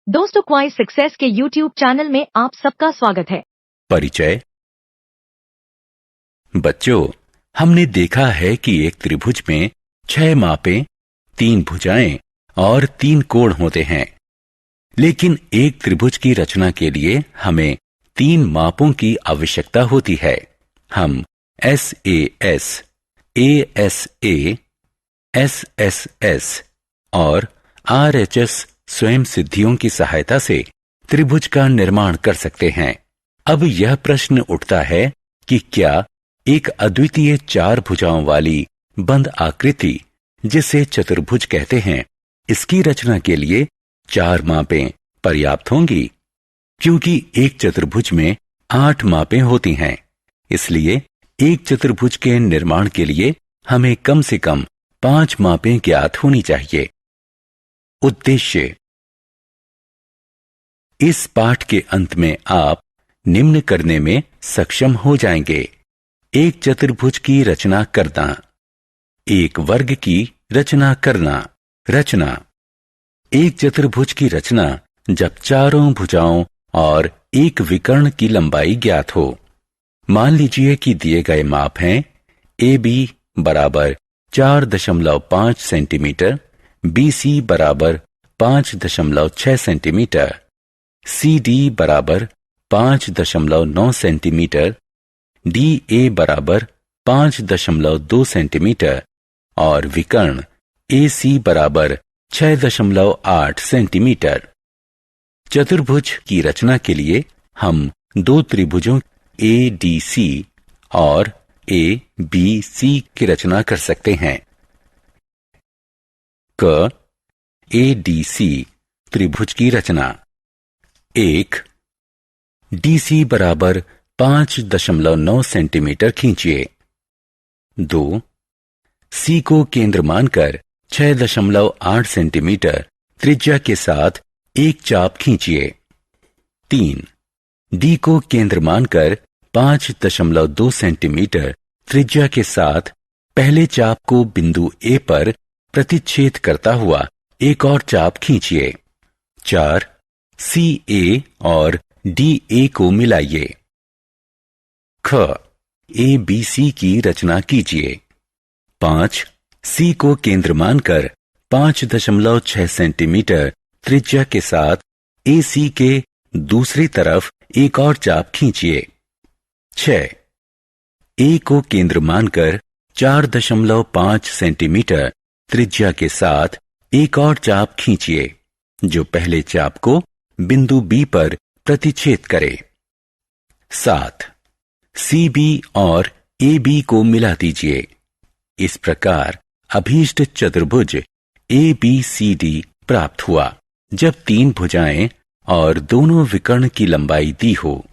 दोस्तों, क्वाइस सक्सेस के YouTube channel में आप सबका स्वागत है। परिचय। बच्चों, हमने देखा है कि एक त्रिभुज में 6 मापें, 3 भुजाएं और 3 कोण होते हैं। लेकिन एक त्रिभुज की रचना के लिए हमें 3 मापों की आवश्यकता होती है। हम SAS, ASA, SSS और RHS स्वयं सिद्धियों की सहायता से त्रिभुज का निर्माण कर सकते हैं। अब यह प्रश्न उठता है कि क्या एक अद्वितीय 4 भुजाओं वाली बंद आकृति, जिसे चतुर्भुज कहते हैं, इसकी रचना के लिए 4 मापें पर्याप्त होंगी? क्योंकि एक चतुर्भुज में 8 मापें होती हैं, इसलिए एक चतुर्भुज के निर्माण के लिए हमें कम से कम 5 मापें ज्ञात होनी चाहिए। उद्देश्य। इस पाठ के अंत में आप निम्न करने में सक्षम हो जाएंगे। एक चतुर्भुज की रचना करना, एक वर्ग की रचना करना। रचना। एक चतुर्भुज की रचना जब चारों भुजाओं और एक विकर्ण की लंबाई ज्ञात हो। मान लीजिए कि दिए गए माप हैं AB बराबर 4.5 सेंटीमीटर, BC बराबर 5.6 सेंटीमीटर, CD बराबर 5.9 सेंटीमीटर, DA बराबर 5.2 सेंटीमीटर और विकर्ण AC बराबर 6.8 सेंटीमीटर। चतुर्भुज की रचना के लिए हम 2 त्रिभुजों ADC और ABC की रचना कर सकते हैं। क ADC त्रिभुज की रचना। 1. DC बराबर 5.9 सेंटीमीटर खींचिए। 2. C को केंद्र मानकर 6.8 सेंटीमीटर त्रिज्या के साथ एक चाप खींचिए। 3. D को केंद्र मानकर 5.2 सेंटीमीटर त्रिज्या के साथ पहले चाप को बिंदु A पर प्रतिच्छेद करता हुआ एक और चाप खींचिए। 4. CA और DA को मिलाइए। ख ABC की रचना कीजिए। 5. C को केंद्र मानकर 5.6 सेंटीमीटर त्रिज्या के साथ AC के दूसरी तरफ एक और चाप खींचिए। 6. A को केंद्र मानकर 4.5 सेंटीमीटर त्रिज्या के साथ एक और चाप खींचिए, जो पहले चाप को बिंदु B पर प्रतिच्छेद करे। 7. CB और AB को मिला दीजिए। इस प्रकार अभीष्ट चतुर्भुज ABCD प्राप्त हुआ, जब 3 भुजाएं और दोनों विकर्ण की लंबाई दी हो।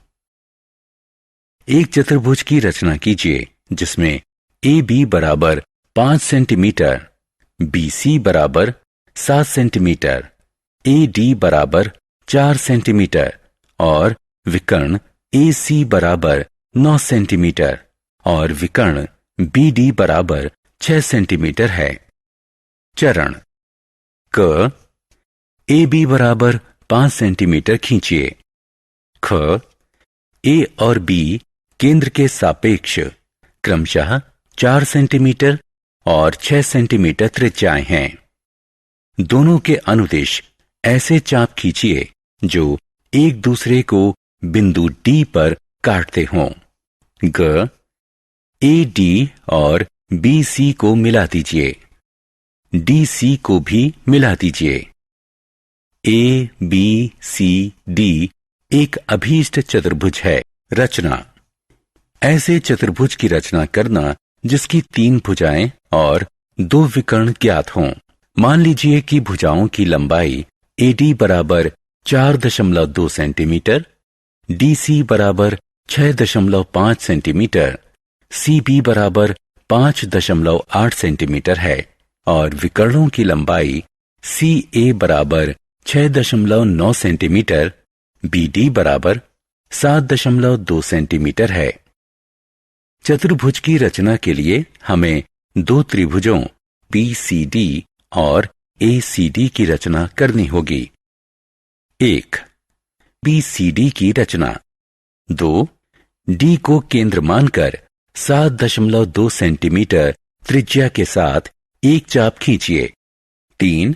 एक चतुर्भुज की रचना कीजिए जिसमें AB बराबर 5 सेंटीमीटर, BC बराबर 7 सेंटीमीटर, AD बराबर 4 सेंटीमीटर और विकर्ण AC बराबर 9 सेंटीमीटर और विकर्ण BD बराबर 6 सेंटीमीटर है। चरण। क AB बराबर 5 सेंटीमीटर खींचिए। ख A और B केंद्र के सापेक्ष क्रमशः 4 सेंटीमीटर और 6 सेंटीमीटर त्रिज्याएं हैं। दोनों के अनुदिश ऐसे चाप खींचिए जो एक दूसरे को बिंदु D पर काटते हों। ग AD और BC को मिला दीजिए। DC को भी मिला दीजिए। ABCD एक अभीष्ट चतुर्भुज है। रचना। ऐसे चतुर्भुज की रचना करना जिसकी 3 भुजाएं और 2 विकर्ण ज्ञात हों। मान लीजिए कि भुजाओं की लंबाई AD बराबर 4.2 सेंटीमीटर, DC बराबर 6.5 सेंटीमीटर, CB बराबर 5.8 सेंटीमीटर है और विकर्णों की लंबाई CA बराबर 6.9 सेंटीमीटर, BD बराबर 7.2 सेंटीमीटर है। चतुर्भुज की रचना के लिए हमें 2 त्रिभुजों BCD और ACD की रचना करनी होगी। 1. BCD की रचना। 2. डी को केंद्र मानकर 7.2 सेंटीमीटर त्रिज्या के साथ एक चाप खींचिए। 3.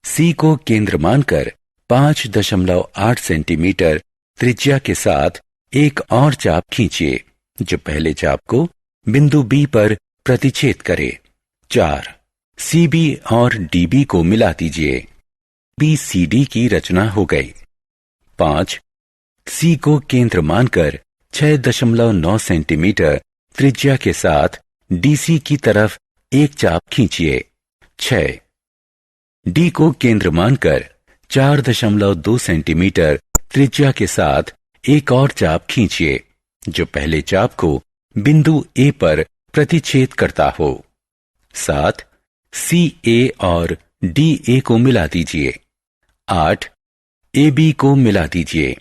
सी को केंद्र मानकर 5.8 सेंटीमीटर त्रिज्या के साथ एक और चाप खींचिए जो पहले चाप को बिंदु बी पर प्रतिच्छेद करे। 4. सीबी और डीबी को मिला दीजिए। बीसीडी की रचना हो गई। 5. सी को केंद्र मानकर 6.9 सेंटीमीटर त्रिज्या के साथ डीसी की तरफ एक चाप खींचिए। 6. डी को केंद्र मानकर 4.2 सेंटीमीटर त्रिज्या के साथ एक और चाप खींचिए जो पहले चाप को बिंदु ए पर प्रतिच्छेद करता हो। 7. सी ए और डी ए को मिला दीजिए। 8. ए बी को मिला दीजिए।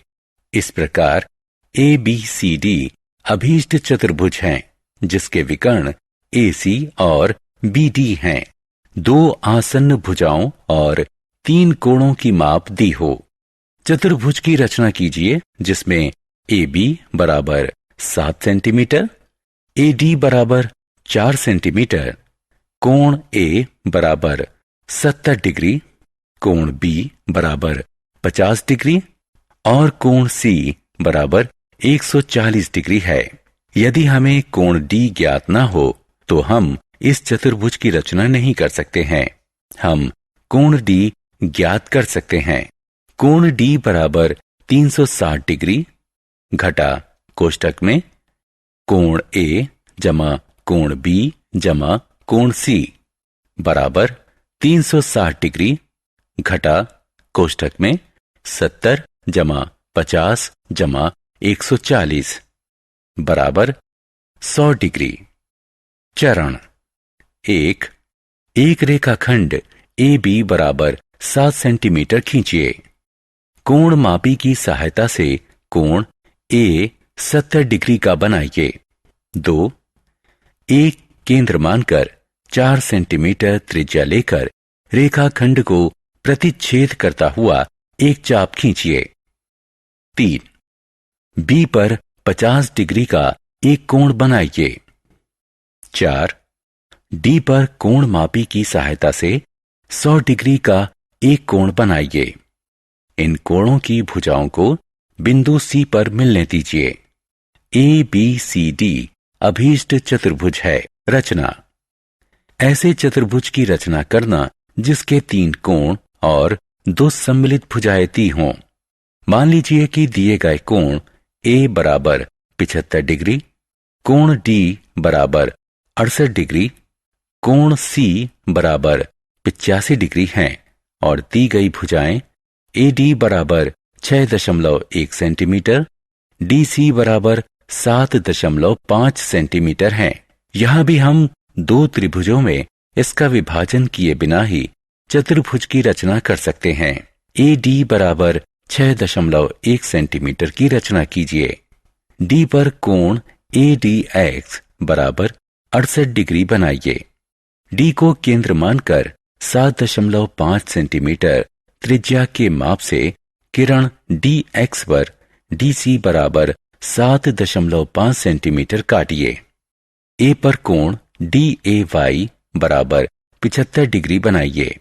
इस प्रकार ए बी सी डी अभीष्ट चतुर्भुज हैं जिसके विकर्ण ए सी और बी डी हैं। 2 आसन्न भुजाओं और 3 कोणों की माप दी हो। चतुर्भुज की रचना कीजिए जिसमें ए बी बराबर 7 सेंटीमीटर, ए डी बराबर 4 सेंटीमीटर, कोण ए बराबर 70 डिग्री, कोण बी बराबर 50 डिग्री और कोण सी बराबर 140 डिग्री है। यदि हमें कोण डी ज्ञात ना हो तो हम इस चतुर्भुज की रचना नहीं कर सकते हैं। हम कोण डी ज्ञात कर सकते हैं। कोण डी बराबर 360 डिग्री घटा कोष्ठक में कोण ए जमा कोण बी जमा कोण सी बराबर 360 डिग्री घटा कोष्ठक में 70 जमा 50 जमा 140 बराबर 100 डिग्री। चरण 1. एक रेखाखंड ए बी बराबर 7 सेंटीमीटर खींचिए। कोण मापी की सहायता से कोण ए 70 डिग्री का बनाइए। 2. एक केंद्र मानकर 4 सेंटीमीटर त्रिज्या लेकर रेखाखंड को प्रतिच्छेद करता हुआ एक चाप खींचिए। 3. बी पर 50 डिग्री का एक कोण बनाइए। 4. डी पर कोण मापी की सहायता से 100 डिग्री का एक कोण बनाइए। इन कोणों की भुजाओं को बिंदु सी पर मिलने दीजिए। ए बी सी डी अभीष्ट चतुर्भुज है। रचना। ऐसे चतुर्भुज की रचना करना जिसके 3 कोण और 2 सम्मिलित भुजाएं दी हों। मान लीजिए कि दिए गए कोण ए बराबर 75 डिग्री, कोण डी बराबर 68 डिग्री, कोण सी बराबर 85 डिग्री हैं और दी गई भुजाएं ए डी बराबर 6.1 सेंटीमीटर, डी सी बराबर 7.5 सेंटीमीटर हैं। यहां भी हम 2 त्रिभुजों में इसका विभाजन किए बिना ही चतुर्भुज की रचना कर सकते हैं। ए डी बराबर 6.1 सेंटीमीटर की रचना कीजिए। डी पर कोण ए डी एक्स बराबर 68 डिग्री बनाइए। डी को केंद्र मानकर 7.5 सेंटीमीटर त्रिज्या के माप से किरण डी एक्स पर डी सी बराबर 7.5 सेंटीमीटर काटिए। ए पर कोण डी ए वाई बराबर 75 डिग्री बनाइए।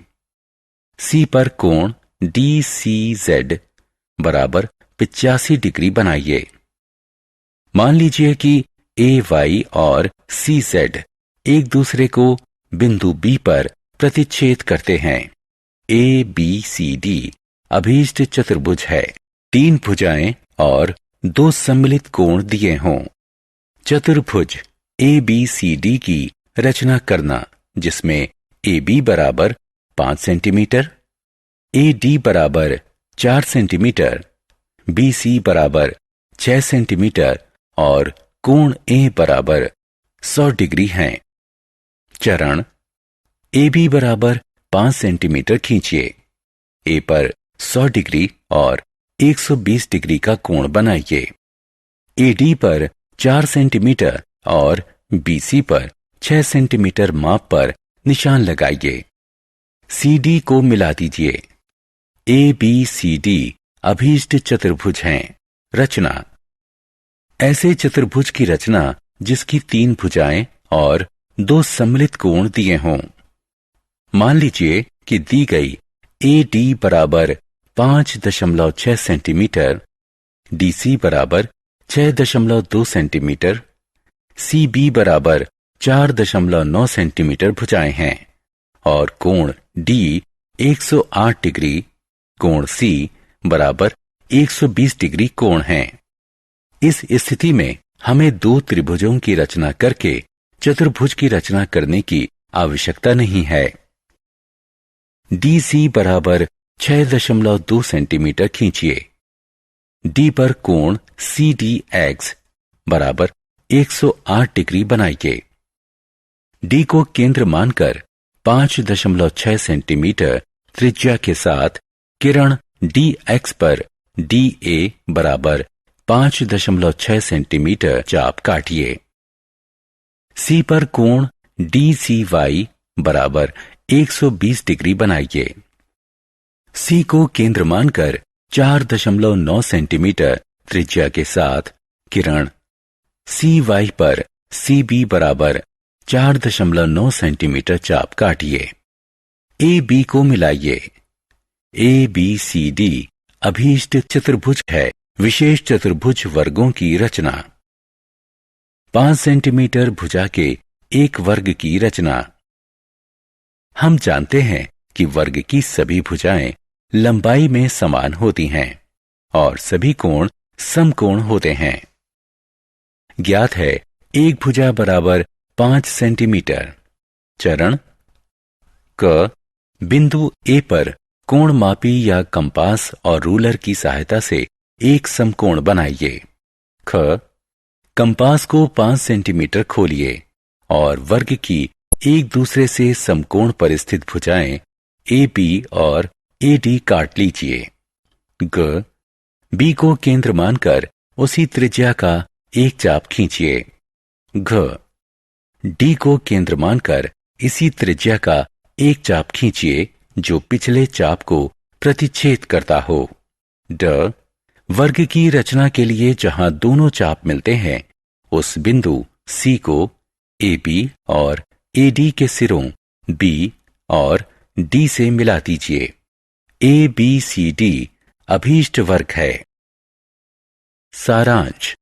सी पर कोण डी सी जेड बराबर 85 डिग्री बनाइए। मान लीजिए कि ए वाई और सी जेड एक दूसरे को बिंदु बी पर प्रतिच्छेद करते हैं। ए बी सी डी अभीष्ट चतुर्भुज है। 3 भुजाएं और 2 सम्मिलित कोण दिए हों। चतुर्भुज ए बी सी डी की रचना करना जिसमें ए बी बराबर 5 सेंटीमीटर, ए डी बराबर 4 सेंटीमीटर, बी सी बराबर 6 सेंटीमीटर और कोण ए बराबर 100 डिग्री हैं। चरण। ए बी बराबर 5 सेंटीमीटर खींचिए। ए पर 100 डिग्री और 120 डिग्री का कोण बनाइए। ए डी पर 4 सेंटीमीटर और बी सी पर 6 सेंटीमीटर माप पर निशान लगाइए। सी डी को मिला दीजिए। ए बी सी डी अभीष्ट चतुर्भुज हैं। रचना। ऐसे चतुर्भुज की रचना जिसकी 3 भुजाएं और 2 सम्मिलित कोण दिए हों। मान लीजिए कि दी गई AD बराबर 5.6 सेंटीमीटर, DC बराबर 6.2 सेंटीमीटर, CB बराबर 4.9 सेंटीमीटर भुजाएं हैं और कोण D 108 डिग्री, कोण C बराबर 120 डिग्री कोण है। इस स्थिति में हमें 2 त्रिभुजों की रचना करके चतुर्भुज की रचना करने की आवश्यकता नहीं है। DC बराबर 6.2 सेंटीमीटर खींचिए। D पर कोण CDX बराबर 108 डिग्री बनाइए। D को केंद्र मानकर 5.6 सेंटीमीटर त्रिज्या के साथ किरण DX पर DA बराबर 5.6 सेंटीमीटर चाप काटिए। C पर कोण DCY बराबर 120 डिग्री बनाइए। C को केंद्र मानकर 4.9 सेंटीमीटर त्रिज्या के साथ किरण CY पर CB बराबर 4.9 सेंटीमीटर चाप काटिए। AB को मिलाइए। ABCD अभीष्ट चतुर्भुज है। विशेष चतुर्भुज वर्गों की रचना। 5 सेंटीमीटर भुजा के एक वर्ग की रचना। हम जानते हैं कि वर्ग की सभी भुजाएं लंबाई में समान होती हैं और सभी कोण समकोण होते हैं। ज्ञात है एक भुजा बराबर 5 सेंटीमीटर। चरण। क बिंदु A पर कोण मापी या कंपास और रूलर की सहायता से एक समकोण बनाइए। ख कंपास को 5 सेंटीमीटर खोलिए और वर्ग की एक दूसरे से समकोण पर स्थित भुजाएं AB और AD काट लीजिए। ग B को केंद्र मानकर उसी त्रिज्या का एक चाप खींचिए। घ D को केंद्र मानकर इसी त्रिज्या का एक चाप खींचिए जो पिछले चाप को प्रतिच्छेद करता हो। ड वर्ग की रचना के लिए जहां दोनों चाप मिलते हैं उस बिंदु C को AB और AD के सिरों B और D से मिला दीजिए। ABCD अभीष्ट वर्ग है। सारांश।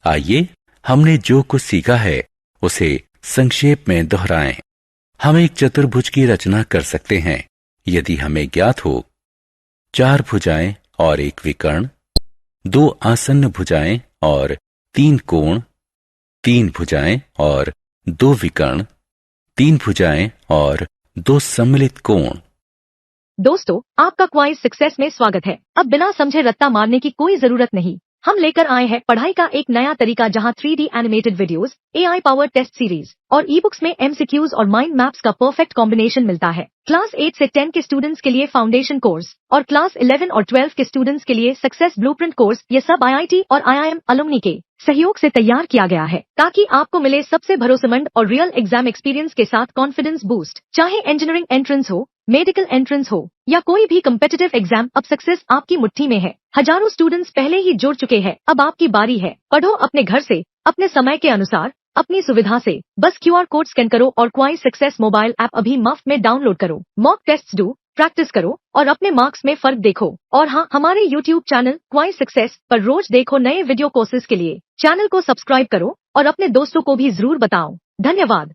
आइए हमने जो कुछ सीखा है उसे संक्षेप में दोहराएं। हम एक चतुर्भुज की रचना कर सकते हैं यदि हमें ज्ञात हो 4 भुजाएं और एक विकर्ण, 2 आसन्न भुजाएं और 3 कोण, 3 भुजाएं और 2 विकर्ण, 3 भुजाएं और 2 सम्मिलित कोण। दोस्तों, आपका क्वाइज सक्सेस में स्वागत है। अब बिना समझे रट्टा मारने की कोई जरूरत नहीं। हम लेकर आए हैं पढ़ाई का एक नया तरीका जहां 3D animated videos, AI power test series और ई-बुक्स में MCQs और माइंड मैप्स का परफेक्ट कॉम्बिनेशन मिलता है। क्लास 8 से 10 के स्टूडेंट्स के लिए फाउंडेशन कोर्स और क्लास 11 और 12 के स्टूडेंट्स के लिए सक्सेस ब्लूप्रिंट कोर्स, ये सब IIT और IIM अलुमनी के सहयोग से तैयार किया गया है ताकि आपको मिले सबसे भरोसेमंद और रियल एग्जाम एक्सपीरियंस के साथ कॉन्फिडेंस बूस्ट। चाहे इंजीनियरिंग एंट्रेंस हो, मेडिकल एंट्रेंस हो या कोई भी कम्पिटिटिव एग्जाम, अब सक्सेस आपकी मुट्ठी में है। हजारों स्टूडेंट्स पहले ही जुड़ चुके हैं, अब आपकी बारी है। पढ़ो अपने घर से, अपने समय के अनुसार, अपनी सुविधा से। बस QR कोड स्कैन करो और क्वाइज सक्सेस मोबाइल ऐप अभी मुफ्त में डाउनलोड करो। मॉक टेस्ट्स दो, प्रैक्टिस करो और अपने मार्क्स में फर्क देखो। और हाँ, हमारे YouTube चैनल क्वाइज सक्सेस पर रोज देखो नए वीडियो कोर्सेज के लिए। चैनल को सब्सक्राइब करो और अपने दोस्तों को भी जरूर बताओ। धन्यवाद।